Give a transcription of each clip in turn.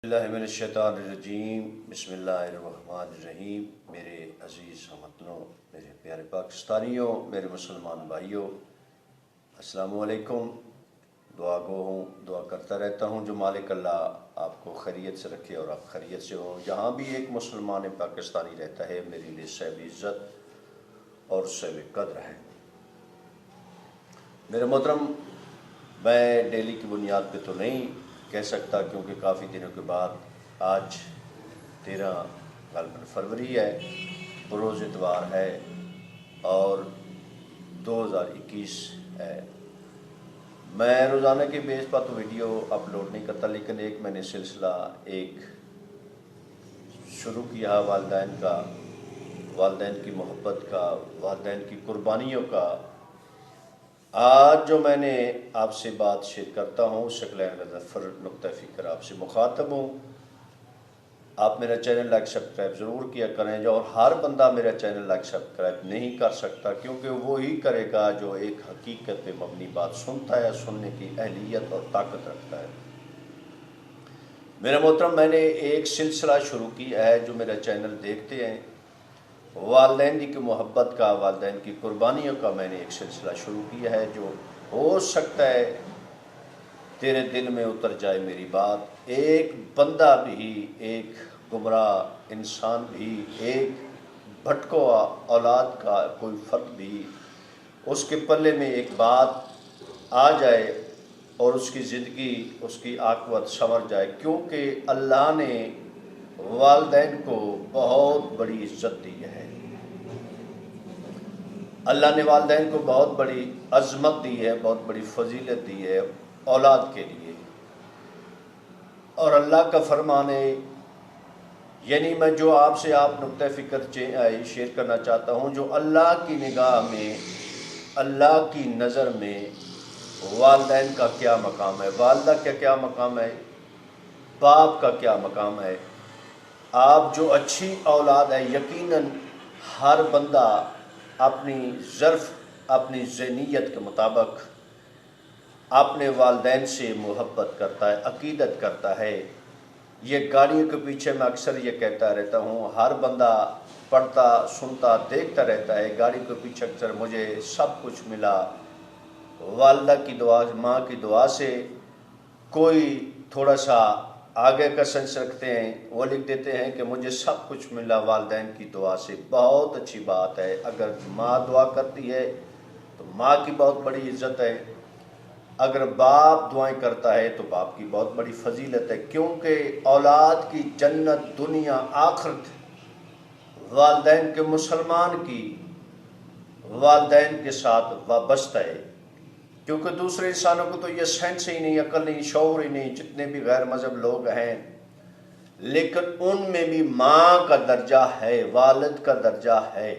اللہ من الشیطان الرجیم بسم اللہ الرحمن الرحیم۔ میرے عزیز ہم وطنوں، میرے پیارے پاکستانیوں، میرے مسلمان بھائیوں، السلام علیکم۔ دعا گو ہوں، دعا کرتا رہتا ہوں جو مالک اللہ آپ کو خیریت سے رکھے اور آپ خیریت سے ہوں۔ جہاں بھی ایک مسلمان پاکستانی رہتا ہے میرے لیے صاحب عزت اور صاحب قدر ہے۔ میرے محترم، میں ڈیلی کی بنیاد پہ تو نہیں کہہ سکتا کیونکہ کافی دنوں کے بعد آج 13 غالباً فروری ہے، بروز اتوار ہے اور 2021 ہے۔ میں روزانہ کے بیس پر تو ویڈیو اپلوڈ نہیں کرتا، لیکن ایک میں نے سلسلہ شروع کیا والدین کا، والدین کی محبت کا، والدین کی قربانیوں کا۔ آج جو میں نے آپ سے بات شیئر کرتا ہوں، شکل نظر نقطہ فکر آپ سے مخاطب ہوں۔ آپ میرا چینل لائک سبسکرائب ضرور کیا کریں، اور ہر بندہ میرا چینل لائک سبسکرائب نہیں کر سکتا کیونکہ وہی کرے گا جو ایک حقیقت پہ مبنی بات سنتا ہے، سننے کی اہلیت اور طاقت رکھتا ہے۔ میرے محترم، میں نے ایک سلسلہ شروع کیا ہے جو میرا چینل دیکھتے ہیں، والدین کی محبت کا، والدین کی قربانیوں کا۔ میں نے ایک سلسلہ شروع کیا ہے جو ہو سکتا ہے تیرے دل میں اتر جائے میری بات۔ ایک بندہ بھی، ایک گمراہ انسان بھی، ایک بھٹکو اولاد کا کوئی فرد بھی، اس کے پلے میں ایک بات آ جائے اور اس کی زندگی، اس کی عاقبت سنور جائے، کیونکہ اللہ نے والدین کو بہت بڑی عزت دی ہے۔ اللہ نے والدین کو بہت بڑی عظمت دی ہے، بہت بڑی فضیلت دی ہے اولاد کے لیے۔ اور اللہ کا فرمان ہے، یعنی میں جو آپ سے نقطہ فکر شیئر کرنا چاہتا ہوں، جو اللہ کی نگاہ میں، اللہ کی نظر میں والدین کا کیا مقام ہے، والدہ کا کیا مقام ہے، باپ کا کیا مقام ہے۔ آپ جو اچھی اولاد ہے، یقیناً ہر بندہ اپنی ظرف، اپنی ذہنیت کے مطابق اپنے والدین سے محبت کرتا ہے، عقیدت کرتا ہے۔ یہ گاڑیوں کے پیچھے میں اکثر یہ کہتا رہتا ہوں، ہر بندہ پڑھتا، سنتا، دیکھتا رہتا ہے، گاڑی کے پیچھے اکثر مجھے سب کچھ ملا والدہ کی دعا، ماں کی دعا سے۔ کوئی تھوڑا سا آگے کا سینس رکھتے ہیں، وہ لکھ دیتے ہیں کہ مجھے سب کچھ ملا والدین کی دعا سے۔ بہت اچھی بات ہے، اگر ماں دعا کرتی ہے تو ماں کی بہت بڑی عزت ہے، اگر باپ دعائیں کرتا ہے تو باپ کی بہت بڑی فضیلت ہے، کیونکہ اولاد کی جنت دنیا آخرت والدین کے، مسلمان کی والدین کے ساتھ وابستہ ہے۔ کیونکہ دوسرے انسانوں کو تو یہ سینس ہی نہیں، عقل نہیں، شعور ہی نہیں، جتنے بھی غیر مذہب لوگ ہیں، لیکن ان میں بھی ماں کا درجہ ہے، والد کا درجہ ہے،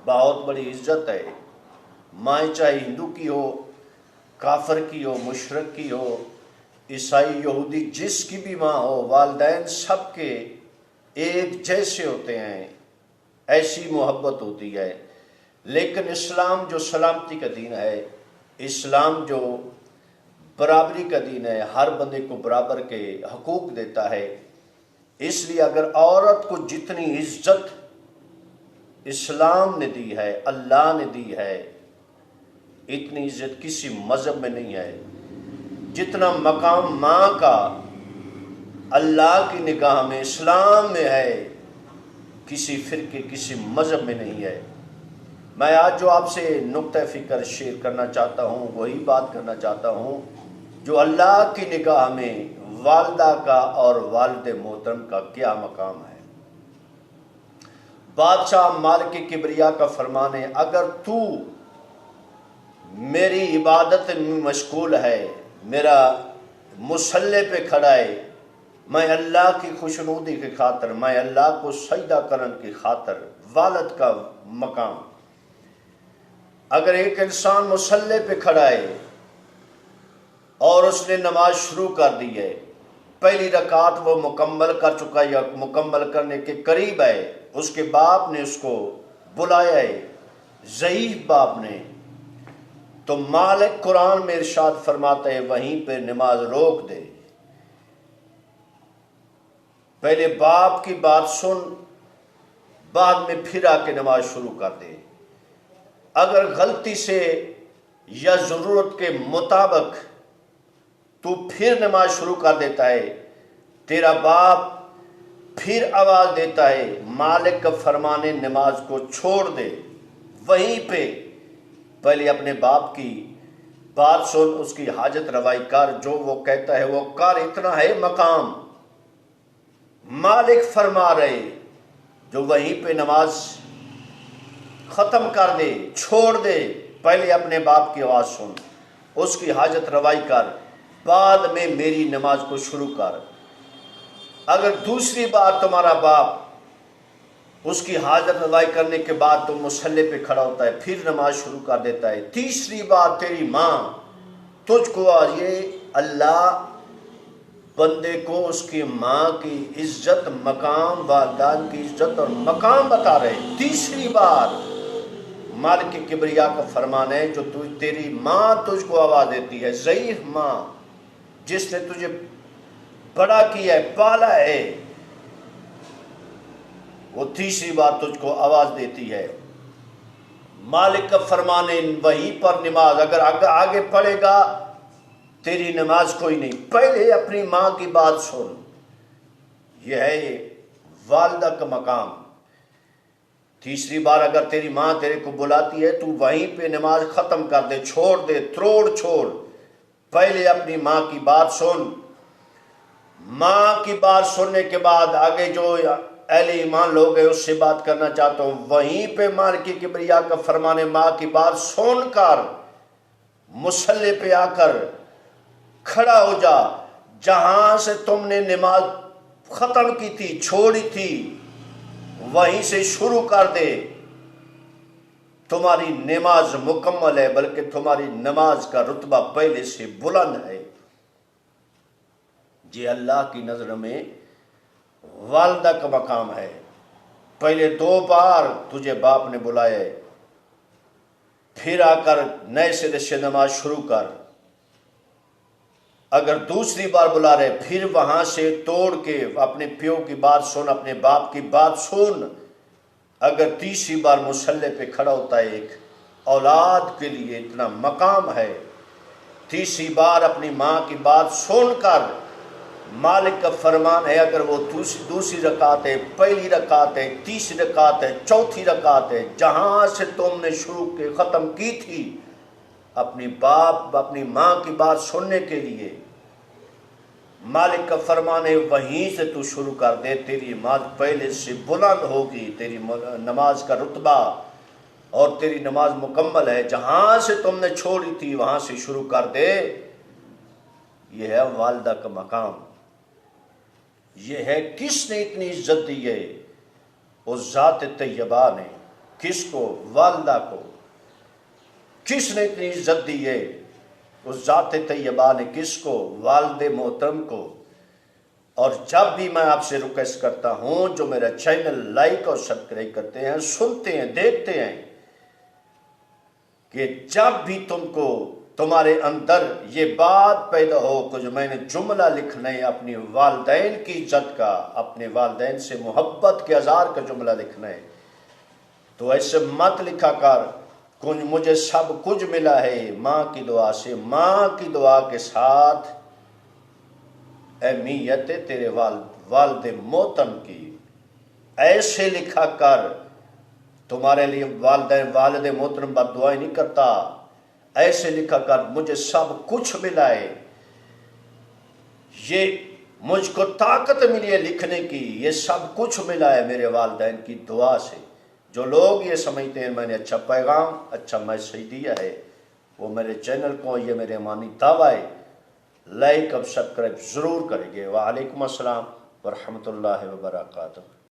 بہت بڑی عزت ہے۔ ماں چاہے ہندو کی ہو، کافر کی ہو، مشرک کی ہو، عیسائی، یہودی، جس کی بھی ماں ہو، والدین سب کے ایک جیسے ہوتے ہیں، ایسی محبت ہوتی ہے۔ لیکن اسلام جو سلامتی کا دین ہے، اسلام جو برابری کا دین ہے، ہر بندے کو برابر کے حقوق دیتا ہے، اس لیے اگر عورت کو جتنی عزت اسلام نے دی ہے، اللہ نے دی ہے، اتنی عزت کسی مذہب میں نہیں ہے۔ جتنا مقام ماں کا اللہ کی نگاہ میں، اسلام میں ہے، کسی فرقے، کسی مذہب میں نہیں ہے۔ میں آج جو آپ سے نقطہ فکر شیئر کرنا چاہتا ہوں، وہی بات کرنا چاہتا ہوں جو اللہ کی نگاہ میں والدہ کا اور والد محترم کا کیا مقام ہے۔ بادشاہ مالک کبریا کا فرمان ہے، اگر تو میری عبادت میں مشغول ہے، میرا مصلی پہ کھڑا ہے، میں اللہ کی خوشنودی کی خاطر، میں اللہ کو سجدہ کرن کی خاطر، والد کا مقام۔ اگر ایک انسان مصلی پہ کھڑا ہے اور اس نے نماز شروع کر دی ہے، پہلی رکعت وہ مکمل کر چکا ہے یا مکمل کرنے کے قریب ہے، اس کے باپ نے اس کو بلایا ہے، ضعیف باپ نے، تو مالک قرآن میں ارشاد فرماتا ہے وہیں پہ نماز روک دے، پہلے باپ کی بات سن، بعد میں پھر آ کے نماز شروع کر دے۔ اگر غلطی سے یا ضرورت کے مطابق تو پھر نماز شروع کر دیتا ہے، تیرا باپ پھر آواز دیتا ہے، مالک کا فرمانے نماز کو چھوڑ دے، وہیں پہ پہلے اپنے باپ کی بات سن، اس کی حاجت روائی کر، جو وہ کہتا ہے وہ کر، اتنا ہے مقام۔ مالک فرما رہے، جو وہیں پہ نماز ختم کر دے، چھوڑ دے، پہلے اپنے باپ کی آواز سن، اس کی حاجت روائی کر، بعد میں میری نماز کو شروع کر۔ اگر دوسری بار تمہارا باپ اس کی حاجت روائی کرنے کے بعد تم مصلی پہ کھڑا ہوتا ہے، پھر نماز شروع کر دیتا ہے، تیسری بار تیری ماں تجھ کو، یہ اللہ بندے کو اس کی ماں کی عزت، مقام، والدین کی عزت اور مقام بتا رہے۔ تیسری بار مالک کبریا کا فرمان ہے، جو تیری ماں تجھ کو آواز دیتی ہے، ضعیف ماں جس نے تجھے بڑا کیا ہے، پالا ہے، وہ تیسری بار تجھ کو آواز دیتی ہے۔ مالک کا فرمان ہے، وہیں پر نماز، اگر آگے پڑھے گا تیری نماز کوئی نہیں، پہلے اپنی ماں کی بات سن۔ یہ ہے والدہ کا مقام۔ تیسری بار اگر تیری ماں تیرے کو بلاتی ہے تو وہیں پہ نماز ختم کر دے، چھوڑ دے، تروڑ چھوڑ، پہلے اپنی ماں کی بات سن۔ ماں کی بات سننے کے بعد آگے جو اہل ایمان لوگ ہیں اس سے بات کرنا چاہتا ہوں، وہیں پہ مالک کبریا کا فرمان ہے، ماں کی بات سن کر مصلی پہ آ کر کھڑا ہو جا، جہاں سے تم نے نماز ختم کی تھی، چھوڑی تھی، وہیں سے شروع کر دے۔ تمہاری نماز مکمل ہے، بلکہ تمہاری نماز کا رتبہ پہلے سے بلند ہے۔ یہ اللہ کی نظر میں والدہ کا مقام ہے۔ پہلے 2 بار تجھے باپ نے بلایا، پھر آ کر نئے سرے سے نماز شروع کر۔ اگر دوسری بار بلا رہے، پھر وہاں سے توڑ کے اپنے پیو کی بات سن، اپنے باپ کی بات سن۔ اگر تیسری بار مصلی پہ کھڑا ہوتا ہے، ایک اولاد کے لیے اتنا مقام ہے، تیسری بار اپنی ماں کی بات سن کر، مالک کا فرمان ہے، اگر وہ دوسری رکعت ہے، پہلی رکعت ہے، تیسری رکعت ہے، چوتھی رکعت ہے، جہاں سے تم نے شروع کے ختم کی تھی، اپنی ماں کی بات سننے کے لیے مالک کا فرمان ہے، وہیں سے تو شروع کر دے، تیری نماز پہلے سے بلند ہوگی، تیری نماز کا رتبہ اور تیری نماز مکمل ہے، جہاں سے تم نے چھوڑی تھی وہاں سے شروع کر دے۔ یہ ہے والدہ کا مقام۔ یہ ہے کس نے اتنی عزت دی ہے؟ اس ذات طیبہ نے۔ کس کو؟ والدہ کو۔ کس نے اتنی عزت دی ہے؟ اس ذات طیبہ نے۔ کس کو؟ والد محترم کو۔ اور جب بھی میں آپ سے ریکویسٹ کرتا ہوں، جو میرا چینل لائک اور سبسکرائب کرتے ہیں، سنتے ہیں، دیکھتے ہیں، کہ جب بھی تم کو تمہارے اندر یہ بات پیدا ہو کہ جو میں نے جملہ لکھنا ہے اپنی والدین کی عزت کا، اپنے والدین سے محبت کے اظہار کا جملہ لکھنا ہے، تو ایسے مت لکھا کر مجھے سب کچھ ملا ہے ماں کی دعا سے۔ ماں کی دعا کے ساتھ اہمیت ہے تیرے والد محترم کی۔ ایسے لکھا کر، تمہارے لیے والد محترم بد دعائیں نہیں کرتا، ایسے لکھا کر مجھے سب کچھ ملا ہے، یہ مجھ کو طاقت ملی ہے لکھنے کی، یہ سب کچھ ملا ہے میرے والدین کی دعا سے۔ جو لوگ یہ سمجھتے ہیں میں نے اچھا پیغام، اچھا میسیج دیا ہے، وہ میرے چینل کو، یہ میرے ایمانی دعویٰ ہے، لائک اور سبسکرائب ضرور کریں گے۔ وعلیکم السلام ورحمۃ اللہ وبرکاتہ۔